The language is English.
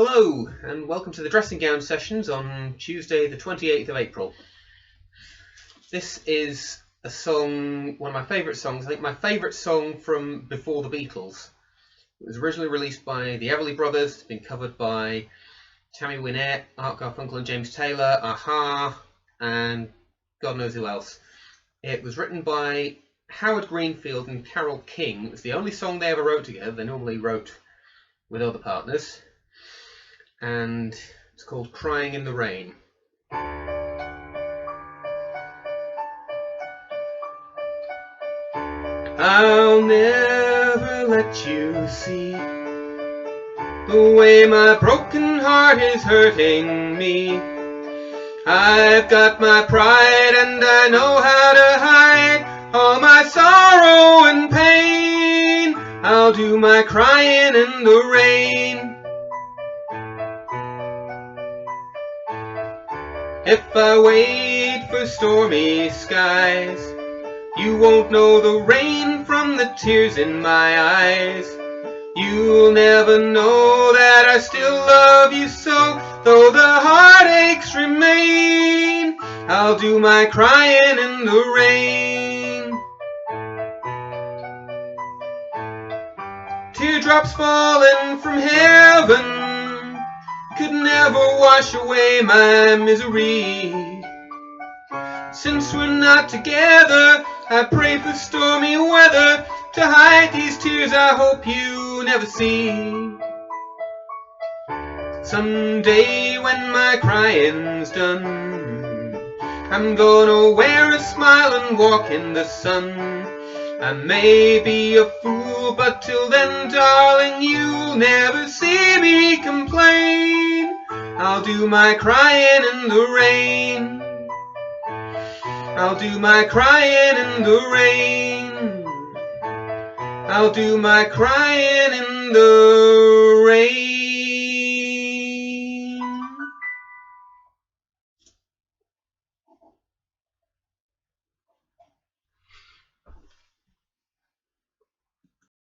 Hello and welcome to the dressing gown sessions on Tuesday the 28th of April. This is a song, one of my favourite songs, I think my favourite song from before the Beatles. It was originally released by the Everly Brothers, it's been covered by Tammy Wynette, Art Garfunkel and James Taylor, a-ha, and God knows who else. It was written by Howard Greenfield and Carole King. It was the only song they ever wrote together. They normally wrote with other partners. And it's called Crying in the Rain. I'll never let you see the way my broken heart is hurting me. I've got my pride and I know how to hide all my sorrow and pain. I'll do my crying in the rain. If I wait for stormy skies, you won't know the rain from the tears in my eyes. You'll never know that I still love you so, though the heartaches remain. I'll do my crying in the rain. Teardrops falling from heaven could never wash away my misery. Since we're not together, I pray for stormy weather to hide these tears I hope you never see. Someday when my crying's done, I'm gonna wear a smile and walk in the sun. I may be a fool, but till then, darling, you'll never see me complain. I'll do my crying in the rain. I'll do my crying in the rain. I'll do my crying in the rain.